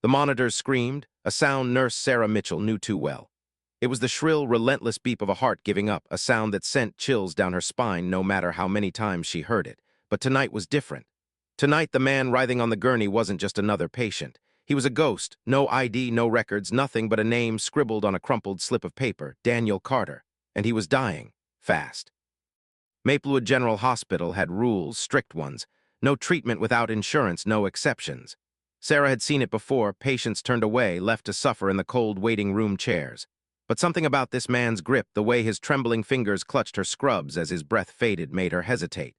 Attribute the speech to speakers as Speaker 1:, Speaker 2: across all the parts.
Speaker 1: The monitors screamed, a sound Nurse Sarah Mitchell knew too well. It was the shrill, relentless beep of a heart giving up, a sound that sent chills down her spine no matter how many times she heard it. But tonight was different. Tonight, the man writhing on the gurney wasn't just another patient. He was a ghost, no ID, no records, nothing but a name scribbled on a crumpled slip of paper, Daniel Carter. And he was dying, fast. Maplewood General Hospital had rules, strict ones. No treatment without insurance, no exceptions. Sarah had seen it before, patients turned away, left to suffer in the cold waiting room chairs. But something about this man's grip, the way his trembling fingers clutched her scrubs as his breath faded, made her hesitate.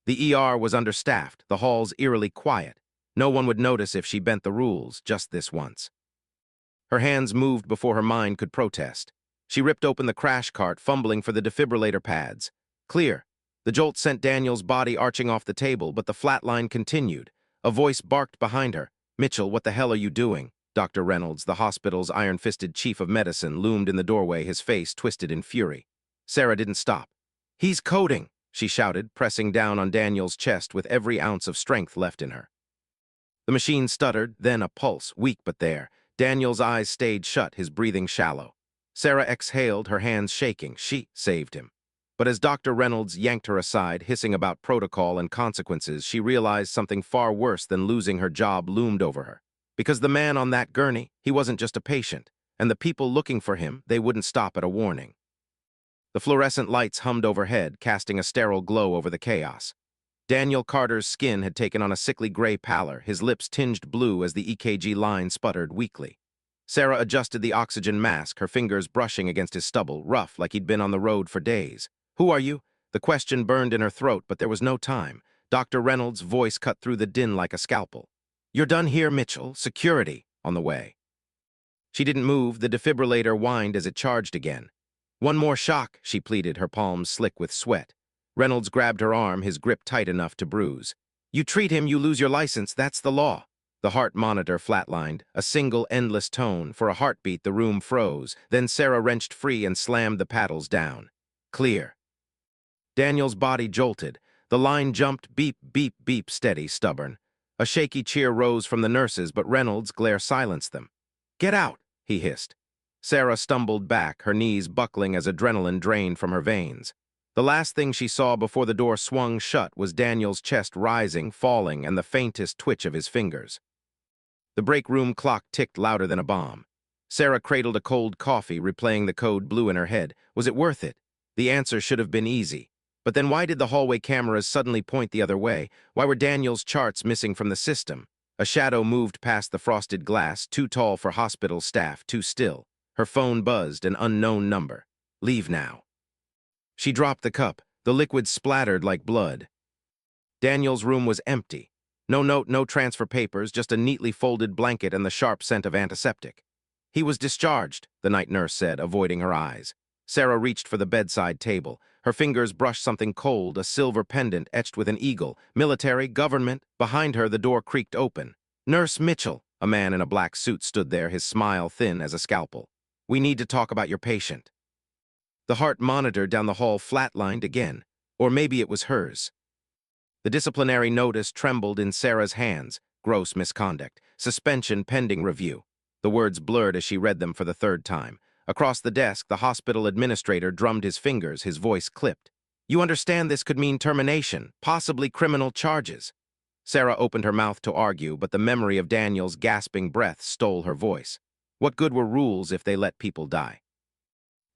Speaker 1: The ER was understaffed, the halls eerily quiet. No one would notice if she bent the rules, just this once. Her hands moved before her mind could protest. She ripped open the crash cart, fumbling for the defibrillator pads. Clear. The jolt sent Daniel's body arching off the table, but the flatline continued. A voice barked behind her. "Mitchell, what the hell are you doing?" Dr. Reynolds, the hospital's iron-fisted chief of medicine, loomed in the doorway, his face twisted in fury. Sarah didn't stop. "He's coding!" she shouted, pressing down on Daniel's chest with every ounce of strength left in her. The machine stuttered, then a pulse, weak but there. Daniel's eyes stayed shut, his breathing shallow. Sarah exhaled, her hands shaking. She saved him. But as Dr. Reynolds yanked her aside, hissing about protocol and consequences, she realized something far worse than losing her job loomed over her. Because the man on that gurney, he wasn't just a patient, and the people looking for him, they wouldn't stop at a warning. The fluorescent lights hummed overhead, casting a sterile glow over the chaos. Daniel Carter's skin had taken on a sickly gray pallor, his lips tinged blue as the EKG line sputtered weakly. Sarah adjusted the oxygen mask, her fingers brushing against his stubble, rough like he'd been on the road for days. "Who are you?" The question burned in her throat, but there was no time. Dr. Reynolds' voice cut through the din like a scalpel. "You're done here, Mitchell. Security on the way." She didn't move, the defibrillator whined as it charged again. "One more shock," she pleaded, her palms slick with sweat. Reynolds grabbed her arm, his grip tight enough to bruise. "You treat him, you lose your license. That's the law." The heart monitor flatlined, a single endless tone. For a heartbeat, the room froze. Then Sarah wrenched free and slammed the paddles down. Clear. Daniel's body jolted. The line jumped, beep, beep, beep, steady, stubborn. A shaky cheer rose from the nurses, but Reynolds' glare silenced them. "Get out," he hissed. Sarah stumbled back, her knees buckling as adrenaline drained from her veins. The last thing she saw before the door swung shut was Daniel's chest rising, falling, and the faintest twitch of his fingers. The break room clock ticked louder than a bomb. Sarah cradled a cold coffee, replaying the code blue in her head. Was it worth it? The answer should have been easy. But then why did the hallway cameras suddenly point the other way? Why were Daniel's charts missing from the system? A shadow moved past the frosted glass, too tall for hospital staff, too still. Her phone buzzed, an unknown number. "Leave now." She dropped the cup. The liquid splattered like blood. Daniel's room was empty. No note, no transfer papers, just a neatly folded blanket and the sharp scent of antiseptic. "He was discharged," the night nurse said, avoiding her eyes. Sarah reached for the bedside table. Her fingers brushed something cold, a silver pendant etched with an eagle. Military, government. Behind her, the door creaked open. "Nurse Mitchell," a man in a black suit stood there, his smile thin as a scalpel. "We need to talk about your patient." The heart monitor down the hall flatlined again. Or maybe it was hers. The disciplinary notice trembled in Sarah's hands. Gross misconduct. Suspension pending review. The words blurred as she read them for the third time. Across the desk, the hospital administrator drummed his fingers, his voice clipped. "You understand this could mean termination, possibly criminal charges." Sarah opened her mouth to argue, but the memory of Daniel's gasping breath stole her voice. What good were rules if they let people die?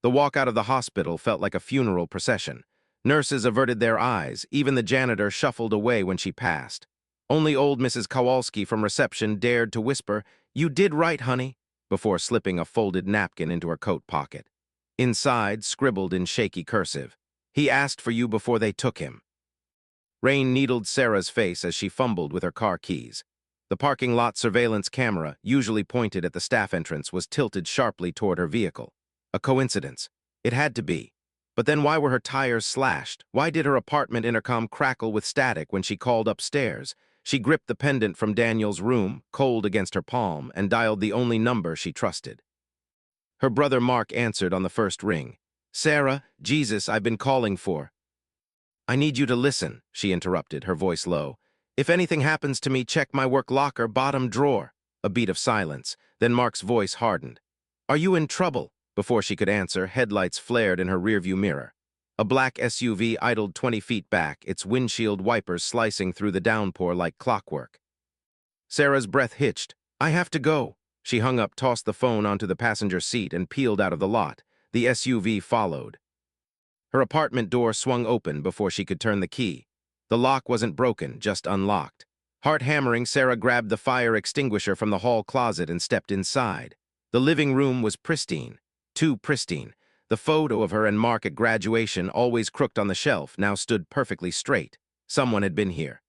Speaker 1: The walk out of the hospital felt like a funeral procession. Nurses averted their eyes, even the janitor shuffled away when she passed. Only old Mrs. Kowalski from reception dared to whisper, "You did right, honey," before slipping a folded napkin into her coat pocket. Inside, scribbled in shaky cursive, "He asked for you before they took him." Rain needled Sarah's face as she fumbled with her car keys. The parking lot surveillance camera, usually pointed at the staff entrance, was tilted sharply toward her vehicle. A coincidence. It had to be. But then why were her tires slashed? Why did her apartment intercom crackle with static when she called upstairs? She gripped the pendant from Daniel's room, cold against her palm, and dialed the only number she trusted. Her brother Mark answered on the first ring. "Sarah, Jesus, I've been calling for." "I need you to listen," she interrupted, her voice low. "If anything happens to me, check my work locker, bottom drawer." a beat of silence. Then Mark's voice hardened. "Are you in trouble?" Before she could answer, headlights flared in her rearview mirror. A black SUV idled 20 feet back, its windshield wipers slicing through the downpour like clockwork. Sarah's breath hitched. "I have to go." She hung up, tossed the phone onto the passenger seat, and peeled out of the lot. The SUV followed. Her apartment door swung open before she could turn the key. The lock wasn't broken, just unlocked. Heart hammering, Sarah grabbed the fire extinguisher from the hall closet and stepped inside. The living room was pristine. Too pristine. The photo of her and Mark at graduation, always crooked on the shelf, now stood perfectly straight. Someone had been here.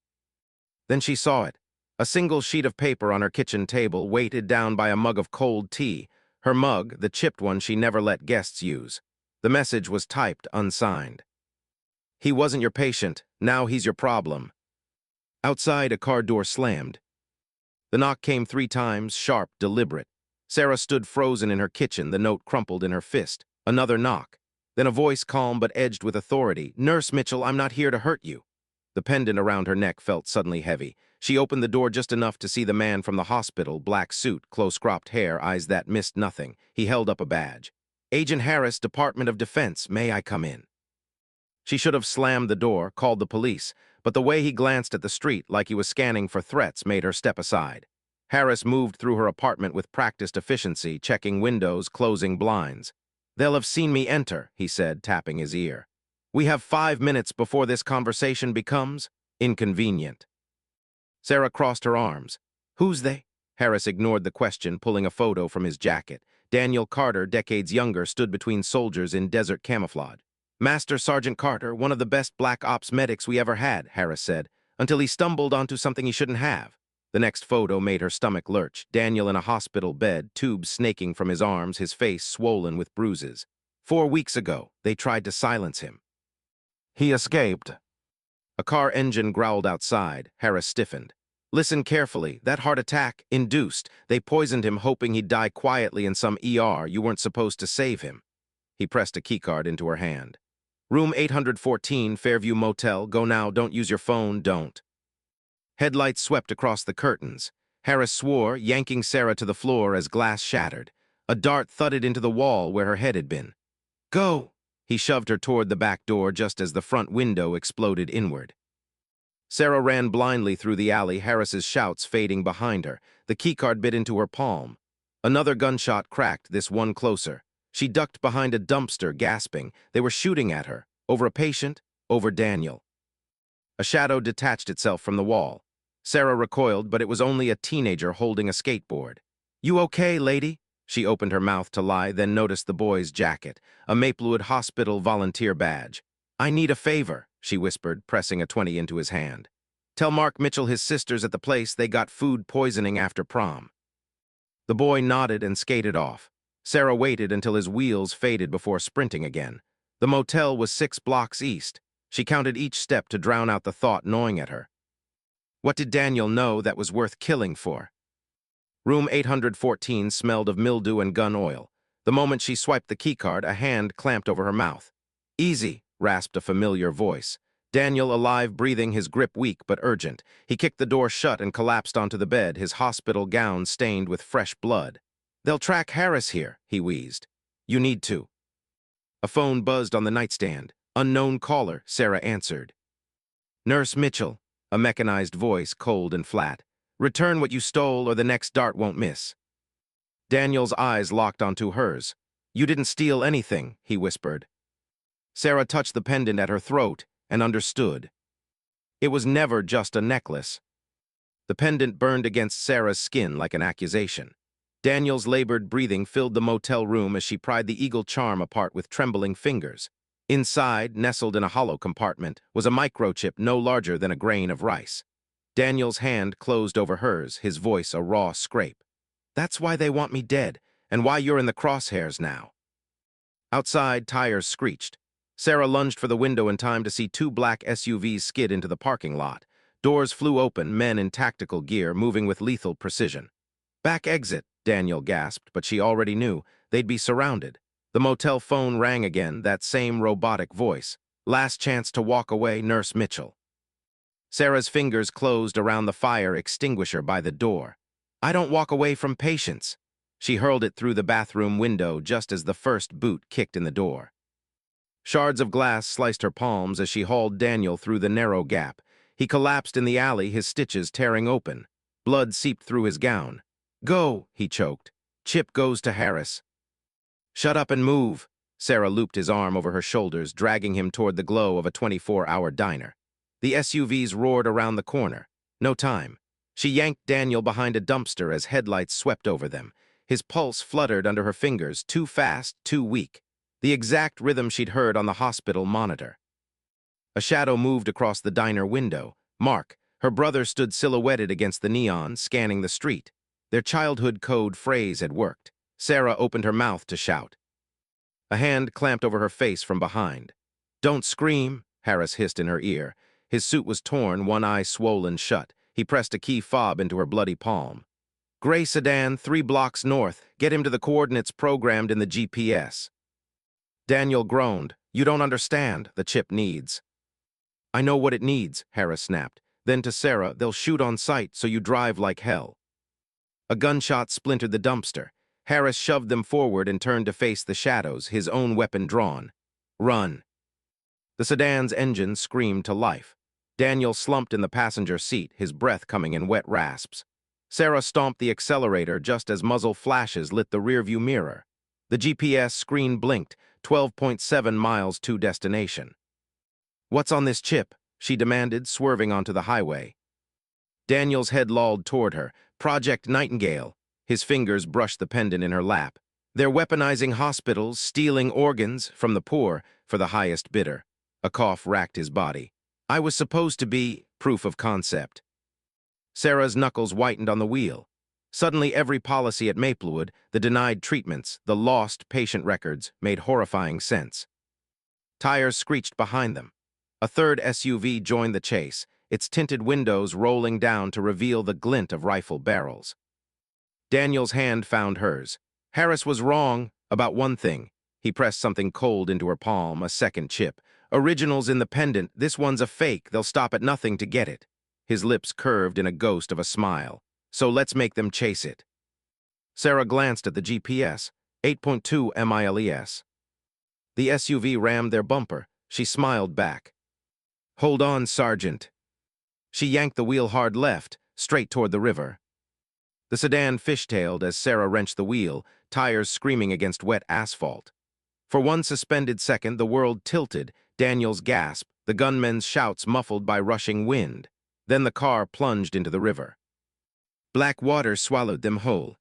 Speaker 1: Then she saw it. A single sheet of paper on her kitchen table, weighted down by a mug of cold tea. Her mug, the chipped one she never let guests use. The message was typed, unsigned. "He wasn't your patient. Now he's your problem." Outside, a car door slammed. The knock came 3 times, sharp, deliberate. Sarah stood frozen in her kitchen, the note crumpled in her fist. Another knock. Then a voice calm but edged with authority. "Nurse Mitchell, I'm not here to hurt you." The pendant around her neck felt suddenly heavy. She opened the door just enough to see the man from the hospital, black suit, close-cropped hair, eyes that missed nothing. He held up a badge. "Agent Harris, Department of Defense, may I come in?" She should have slammed the door, called the police, but the way he glanced at the street like he was scanning for threats made her step aside. Harris moved through her apartment with practiced efficiency, checking windows, closing blinds. "They'll have seen me enter," he said, tapping his ear. "We have 5 minutes before this conversation becomes inconvenient." Sarah crossed her arms. "Who's they?" Harris ignored the question, pulling a photo from his jacket. Daniel Carter, decades younger, stood between soldiers in desert camouflage. "Master Sergeant Carter, one of the best black ops medics we ever had," Harris said, until he stumbled onto something he shouldn't have. The next photo made her stomach lurch. Daniel in a hospital bed, tubes snaking from his arms, his face swollen with bruises. 4 weeks ago, they tried to silence him. He escaped. A car engine growled outside. Harris stiffened. "Listen carefully. That heart attack, induced. They poisoned him hoping he'd die quietly in some ER. You weren't supposed to save him." He pressed a keycard into her hand. "Room 814, Fairview Motel. Go now. Don't use your phone. Don't." Headlights swept across the curtains. Harris swore, yanking Sarah to the floor as glass shattered. A dart thudded into the wall where her head had been. "Go!" He shoved her toward the back door just as the front window exploded inward. Sarah ran blindly through the alley, Harris's shouts fading behind her. The keycard bit into her palm. Another gunshot cracked, this one closer. She ducked behind a dumpster, gasping. They were shooting at her. Over a patient, over Daniel. A shadow detached itself from the wall. Sarah recoiled, but it was only a teenager holding a skateboard. "You okay, lady?" She opened her mouth to lie, then noticed the boy's jacket, a Maplewood Hospital volunteer badge. "I need a favor," she whispered, pressing a 20 into his hand. "Tell Mark Mitchell his sister's at the place. They got food poisoning after prom." The boy nodded and skated off. Sarah waited until his wheels faded before sprinting again. The motel was 6 blocks east. She counted each step to drown out the thought gnawing at her. What did Daniel know that was worth killing for? Room 814 smelled of mildew and gun oil. The moment she swiped the keycard, a hand clamped over her mouth. "Easy," rasped a familiar voice. Daniel, alive, breathing, his grip weak but urgent. He kicked the door shut and collapsed onto the bed, his hospital gown stained with fresh blood. "They'll track Harris here," he wheezed. "You need to." A phone buzzed on the nightstand. "Unknown caller," Sarah answered. "Nurse Mitchell," a mechanized voice, cold and flat. "Return what you stole or the next dart won't miss." Daniel's eyes locked onto hers. "You didn't steal anything," he whispered. Sarah touched the pendant at her throat and understood. It was never just a necklace. The pendant burned against Sarah's skin like an accusation. Daniel's labored breathing filled the motel room as she pried the eagle charm apart with trembling fingers. Inside, nestled in a hollow compartment, was a microchip no larger than a grain of rice. Daniel's hand closed over hers, his voice a raw scrape. "That's why they want me dead, and why you're in the crosshairs now." Outside, tires screeched. Sarah lunged for the window in time to see 2 black SUVs skid into the parking lot. Doors flew open, men in tactical gear, moving with lethal precision. "Back exit," Daniel gasped, but she already knew. They'd be surrounded. The motel phone rang again, that same robotic voice. "Last chance to walk away, Nurse Mitchell." Sarah's fingers closed around the fire extinguisher by the door. I don't walk away from patience. She hurled it through the bathroom window just as the first boot kicked in the door. Shards of glass sliced her palms as she hauled Daniel through the narrow gap. He collapsed in the alley, his stitches tearing open. Blood seeped through his gown. Go, he choked. Chip goes to Harris. Shut up and move. Sarah looped his arm over her shoulders, dragging him toward the glow of a 24-hour diner. The SUVs roared around the corner. No time. She yanked Daniel behind a dumpster as headlights swept over them. His pulse fluttered under her fingers, too fast, too weak. The exact rhythm she'd heard on the hospital monitor. A shadow moved across the diner window. Mark, her brother, stood silhouetted against the neon, scanning the street. Their childhood code phrase had worked. Sarah opened her mouth to shout. A hand clamped over her face from behind. Don't scream, Harris hissed in her ear. His suit was torn, one eye swollen shut. He pressed a key fob into her bloody palm. Gray sedan, 3 blocks north. Get him to the coordinates programmed in the GPS. Daniel groaned. You don't understand. The chip needs. I know what it needs, Harris snapped. Then to Sarah, they'll shoot on sight, so you drive like hell. A gunshot splintered the dumpster. Harris shoved them forward and turned to face the shadows, his own weapon drawn. Run. The sedan's engine screamed to life. Daniel slumped in the passenger seat, his breath coming in wet rasps. Sarah stomped the accelerator just as muzzle flashes lit the rearview mirror. The GPS screen blinked, 12.7 miles to destination. What's on this chip? She demanded, swerving onto the highway. Daniel's head lolled toward her. Project Nightingale. His fingers brushed the pendant in her lap. They're weaponizing hospitals, stealing organs from the poor for the highest bidder. A cough racked his body. I was supposed to be proof of concept. Sarah's knuckles whitened on the wheel. Suddenly, every policy at Maplewood, the denied treatments, the lost patient records, made horrifying sense. Tires screeched behind them. A third SUV joined the chase, its tinted windows rolling down to reveal the glint of rifle barrels. Daniel's hand found hers. Harris was wrong about one thing. He pressed something cold into her palm, a second chip. Originals in the pendant. This one's a fake. They'll stop at nothing to get it. His lips curved in a ghost of a smile. So let's make them chase it. Sarah glanced at the GPS. 8.2 miles. The SUV rammed their bumper. She smiled back. Hold on, Sergeant. She yanked the wheel hard left, straight toward the river. The sedan fishtailed as Sarah wrenched the wheel, tires screaming against wet asphalt. For one suspended second, the world tilted, Daniel's gasp, the gunmen's shouts muffled by rushing wind. Then the car plunged into the river. Black water swallowed them whole.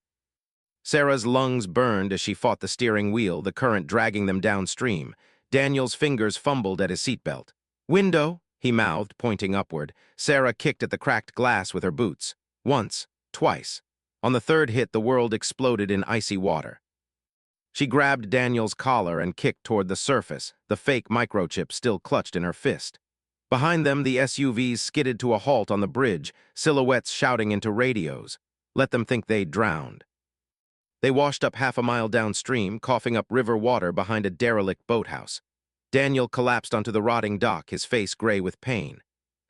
Speaker 1: Sarah's lungs burned as she fought the steering wheel, the current dragging them downstream. Daniel's fingers fumbled at his seatbelt. Window, he mouthed, pointing upward. Sarah kicked at the cracked glass with her boots. Once, twice. On the third hit, the world exploded in icy water. She grabbed Daniel's collar and kicked toward the surface, the fake microchip still clutched in her fist. Behind them, the SUVs skidded to a halt on the bridge, silhouettes shouting into radios. Let them think they'd drowned. They washed up half a mile downstream, coughing up river water behind a derelict boathouse. Daniel collapsed onto the rotting dock, his face gray with pain.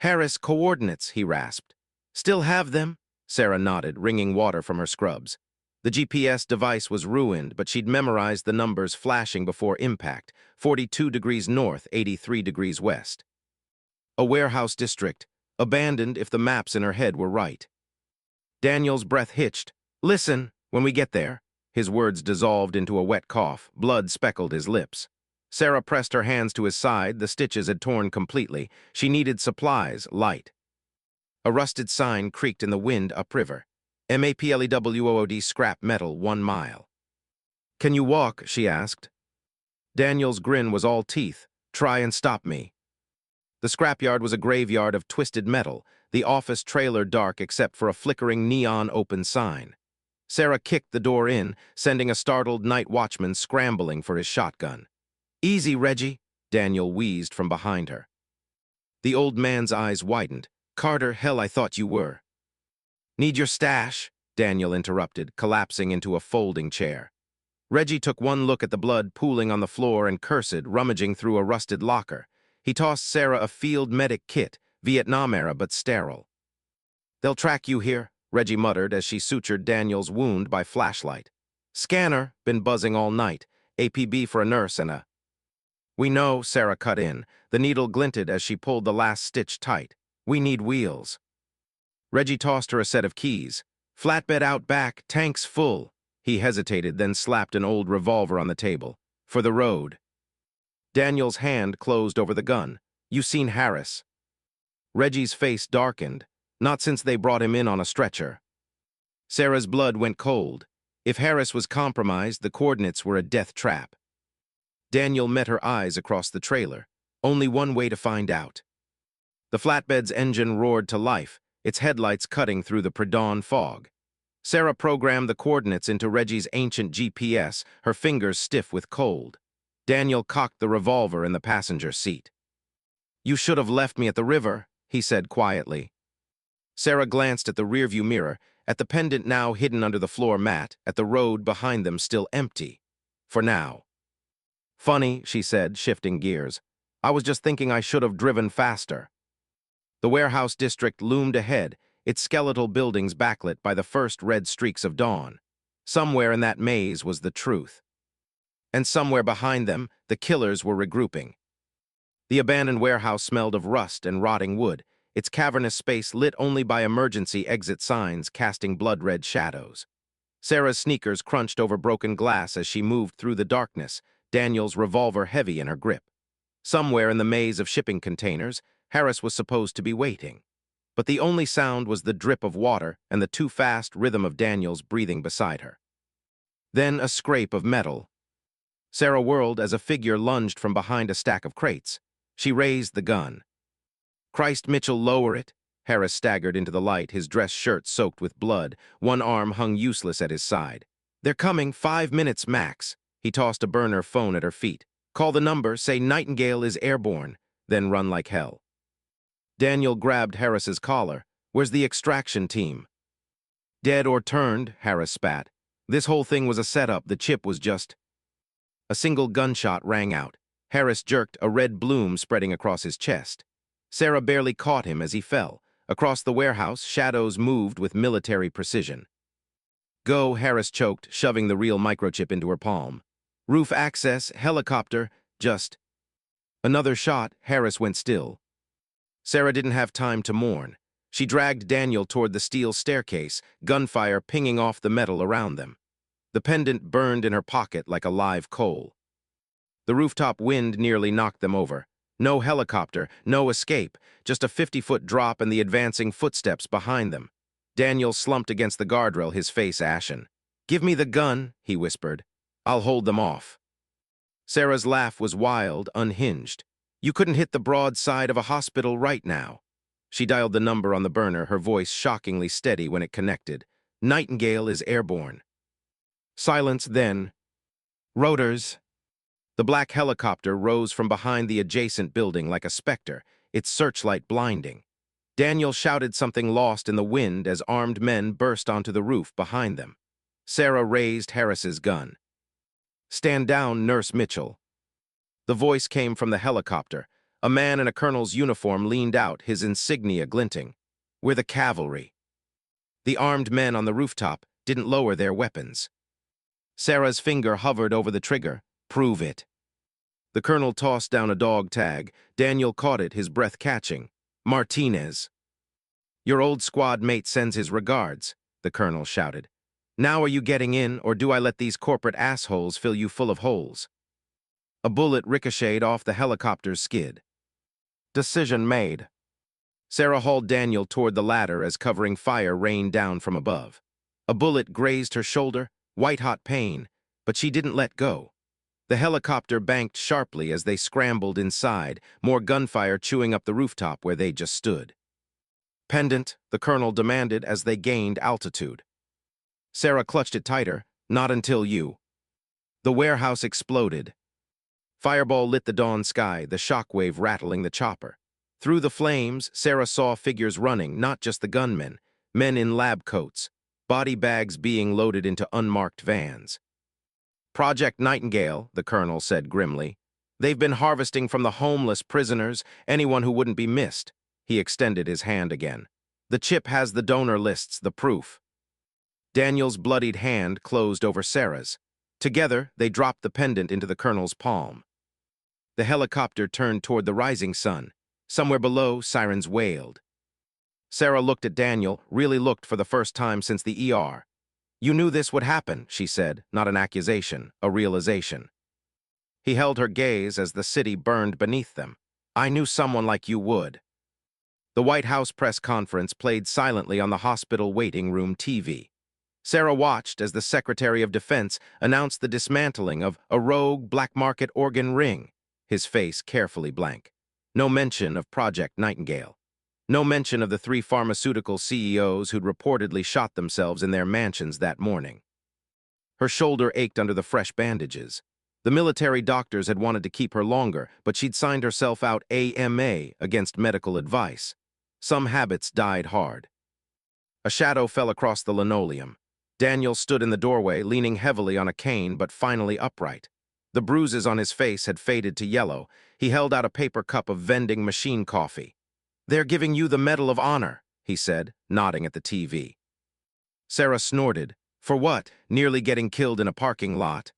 Speaker 1: Harris, coordinates, he rasped. Still have them? Sarah nodded, wringing water from her scrubs. The GPS device was ruined, but she'd memorized the numbers flashing before impact. 42 degrees north, 83 degrees west. A warehouse district, abandoned if the maps in her head were right. Daniel's breath hitched. Listen, when we get there. His words dissolved into a wet cough. Blood speckled his lips. Sarah pressed her hands to his side. The stitches had torn completely. She needed supplies, light. A rusted sign creaked in the wind upriver. MAPLEWOOD scrap metal 1 mile. Can you walk? She asked. Daniel's grin was all teeth. Try and stop me. The scrapyard was a graveyard of twisted metal, the office trailer dark except for a flickering neon open sign. Sarah kicked the door in, sending a startled night watchman scrambling for his shotgun. Easy, Reggie, Daniel wheezed from behind her. The old man's eyes widened. Carter, hell, I thought you were. Need your stash? Daniel interrupted, collapsing into a folding chair. Reggie took one look at the blood pooling on the floor and cursed, rummaging through a rusted locker. He tossed Sarah a field medic kit, Vietnam era but sterile. They'll track you here, Reggie muttered as she sutured Daniel's wound by flashlight. Scanner, been buzzing all night. APB for a nurse and a... We know, Sarah cut in. The needle glinted as she pulled the last stitch tight. We need wheels. Reggie tossed her a set of keys. Flatbed out back, tanks full. He hesitated, then slapped an old revolver on the table. For the road. Daniel's hand closed over the gun. You seen Harris? Reggie's face darkened. Not since they brought him in on a stretcher. Sarah's blood went cold. If Harris was compromised, the coordinates were a death trap. Daniel met her eyes across the trailer. Only one way to find out. The flatbed's engine roared to life, its headlights cutting through the pre-dawn fog. Sarah programmed the coordinates into Reggie's ancient GPS, her fingers stiff with cold. Daniel cocked the revolver in the passenger seat. You should have left me at the river, he said quietly. Sarah glanced at the rearview mirror, at the pendant now hidden under the floor mat, at the road behind them still empty. For now. Funny, she said, shifting gears. I was just thinking I should have driven faster. The warehouse district loomed ahead, its skeletal buildings backlit by the first red streaks of dawn. Somewhere in that maze was the truth. And somewhere behind them, the killers were regrouping. The abandoned warehouse smelled of rust and rotting wood, its cavernous space lit only by emergency exit signs casting blood-red shadows. Sarah's sneakers crunched over broken glass as she moved through the darkness, Daniel's revolver heavy in her grip. Somewhere in the maze of shipping containers, Harris was supposed to be waiting. But the only sound was the drip of water and the too-fast rhythm of Daniel's breathing beside her. Then a scrape of metal. Sarah whirled as a figure lunged from behind a stack of crates. She raised the gun. Christ, Mitchell, lower it. Harris staggered into the light, his dress shirt soaked with blood. One arm hung useless at his side. They're coming, 5 minutes max. He tossed a burner phone at her feet. Call the number, say Nightingale is airborne, then run like hell. Daniel grabbed Harris's collar. Where's the extraction team? Dead or turned, Harris spat. This whole thing was a setup, the chip was just... A single gunshot rang out. Harris jerked, a red bloom spreading across his chest. Sarah barely caught him as he fell. Across the warehouse, shadows moved with military precision. Go, Harris choked, shoving the real microchip into her palm. Roof access, helicopter, just... Another shot, Harris went still. Sarah didn't have time to mourn. She dragged Daniel toward the steel staircase, gunfire pinging off the metal around them. The pendant burned in her pocket like a live coal. The rooftop wind nearly knocked them over. No helicopter, no escape, just a 50-foot drop and the advancing footsteps behind them. Daniel slumped against the guardrail, his face ashen. Give me the gun, he whispered. I'll hold them off. Sarah's laugh was wild, unhinged. You couldn't hit the broad side of a hospital right now. She dialed the number on the burner, her voice shockingly steady when it connected. Nightingale is airborne. Silence then. Rotors. The black helicopter rose from behind the adjacent building like a specter, its searchlight blinding. Daniel shouted something lost in the wind as armed men burst onto the roof behind them. Sarah raised Harris's gun. Stand down, Nurse Mitchell. The voice came from the helicopter. A man in a colonel's uniform leaned out, his insignia glinting. We're the cavalry. The armed men on the rooftop didn't lower their weapons. Sarah's finger hovered over the trigger. Prove it. The colonel tossed down a dog tag. Daniel caught it, his breath catching. Martinez. Your old squad mate sends his regards, the colonel shouted. Now are you getting in, or do I let these corporate assholes fill you full of holes? A bullet ricocheted off the helicopter's skid. Decision made. Sarah hauled Daniel toward the ladder as covering fire rained down from above. A bullet grazed her shoulder, white-hot pain, but she didn't let go. The helicopter banked sharply as they scrambled inside, more gunfire chewing up the rooftop where they just stood. Pendant, the colonel demanded as they gained altitude. Sarah clutched it tighter. Not until you. The warehouse exploded. Fireball lit the dawn sky, the shockwave rattling the chopper. Through the flames, Sarah saw figures running, not just the gunmen, men in lab coats, body bags being loaded into unmarked vans. Project Nightingale, the colonel said grimly. They've been harvesting from the homeless prisoners, anyone who wouldn't be missed. He extended his hand again. The chip has the donor lists, the proof. Daniel's bloodied hand closed over Sarah's. Together, they dropped the pendant into the colonel's palm. The helicopter turned toward the rising sun. Somewhere below, sirens wailed. Sarah looked at Daniel, really looked for the first time since the ER. "You knew this would happen," she said, not an accusation, a realization. He held her gaze as the city burned beneath them. "I knew someone like you would." The White House press conference played silently on the hospital waiting room TV. Sarah watched as the Secretary of Defense announced the dismantling of a rogue black market organ ring, his face carefully blank. No mention of Project Nightingale. No mention of the 3 pharmaceutical CEOs who'd reportedly shot themselves in their mansions that morning. Her shoulder ached under the fresh bandages. The military doctors had wanted to keep her longer, but she'd signed herself out AMA against medical advice. Some habits died hard. A shadow fell across the linoleum. Daniel stood in the doorway, leaning heavily on a cane but finally upright. The bruises on his face had faded to yellow. He held out a paper cup of vending machine coffee. "They're giving you the Medal of Honor," he said, nodding at the TV. Sarah snorted. "For what? Nearly getting killed in a parking lot?"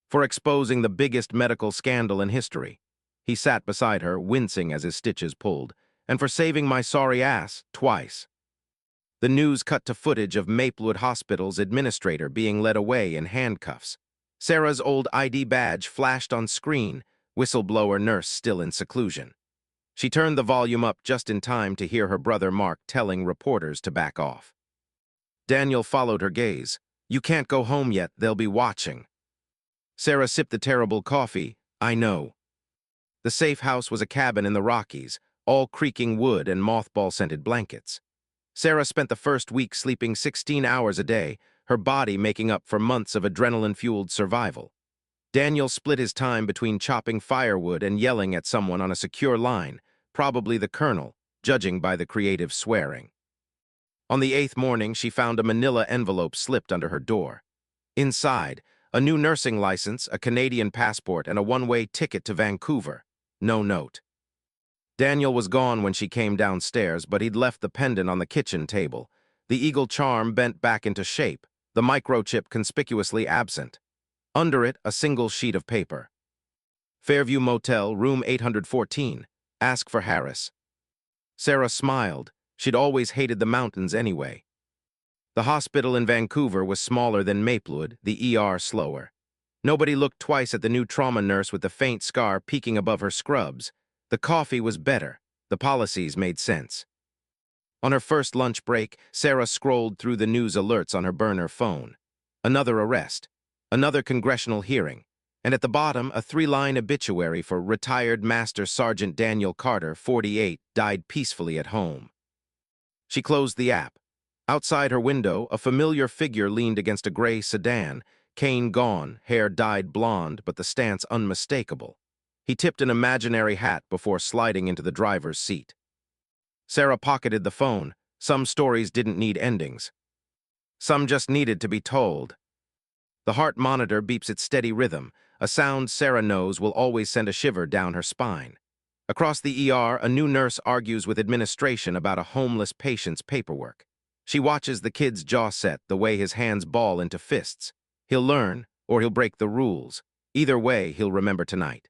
Speaker 1: "For exposing the biggest medical scandal in history." He sat beside her, wincing as his stitches pulled. "And for saving my sorry ass, twice." The news cut to footage of Maplewood Hospital's administrator being led away in handcuffs. Sarah's old ID badge flashed on screen, whistleblower nurse still in seclusion. She turned the volume up just in time to hear her brother Mark telling reporters to back off. Daniel followed her gaze. "You can't go home yet, they'll be watching." Sarah sipped the terrible coffee. "I know." The safe house was a cabin in the Rockies, all creaking wood and mothball-scented blankets. Sarah spent the first week sleeping 16 hours a day, her body making up for months of adrenaline-fueled survival. Daniel split his time between chopping firewood and yelling at someone on a secure line, probably the colonel, judging by the creative swearing. On the 8th morning, she found a manila envelope slipped under her door. Inside, a new nursing license, a Canadian passport, and a one-way ticket to Vancouver. No note. Daniel was gone when she came downstairs, but he'd left the pendant on the kitchen table. The eagle charm bent back into shape, the microchip conspicuously absent. Under it, a single sheet of paper. "Fairview Motel, room 814. Ask for Harris." Sarah smiled. She'd always hated the mountains anyway. The hospital in Vancouver was smaller than Maplewood, the ER slower. Nobody looked twice at the new trauma nurse with the faint scar peeking above her scrubs. The coffee was better. The policies made sense. On her first lunch break, Sarah scrolled through the news alerts on her burner phone. Another arrest. Another congressional hearing. And at the bottom, a 3-line obituary for retired Master Sergeant Daniel Carter, 48, died peacefully at home. She closed the app. Outside her window, a familiar figure leaned against a gray sedan, cane gone, hair dyed blonde, but the stance unmistakable. He tipped an imaginary hat before sliding into the driver's seat. Sarah pocketed the phone. Some stories didn't need endings. Some just needed to be told. The heart monitor beeps its steady rhythm, a sound Sarah knows will always send a shiver down her spine. Across the ER, a new nurse argues with administration about a homeless patient's paperwork. She watches the kid's jaw set, the way his hands ball into fists. He'll learn, or he'll break the rules. Either way, he'll remember tonight.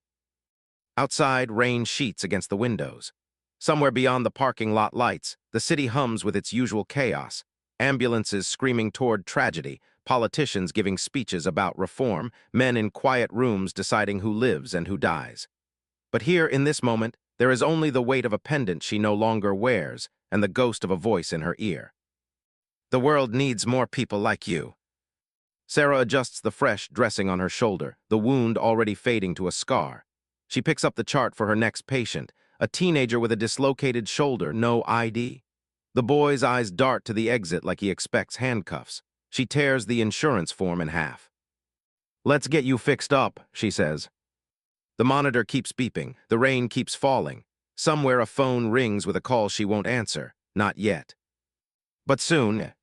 Speaker 1: Outside, rain sheets against the windows. Somewhere beyond the parking lot lights, the city hums with its usual chaos. Ambulances screaming toward tragedy, politicians giving speeches about reform, men in quiet rooms deciding who lives and who dies. But here, in this moment, there is only the weight of a pendant she no longer wears and the ghost of a voice in her ear. "The world needs more people like you." Sarah adjusts the fresh dressing on her shoulder, the wound already fading to a scar. She picks up the chart for her next patient, a teenager with a dislocated shoulder, no ID. The boy's eyes dart to the exit like he expects handcuffs. She tears the insurance form in half. "Let's get you fixed up," she says. The monitor keeps beeping. The rain keeps falling. Somewhere a phone rings with a call she won't answer. Not yet. But soon,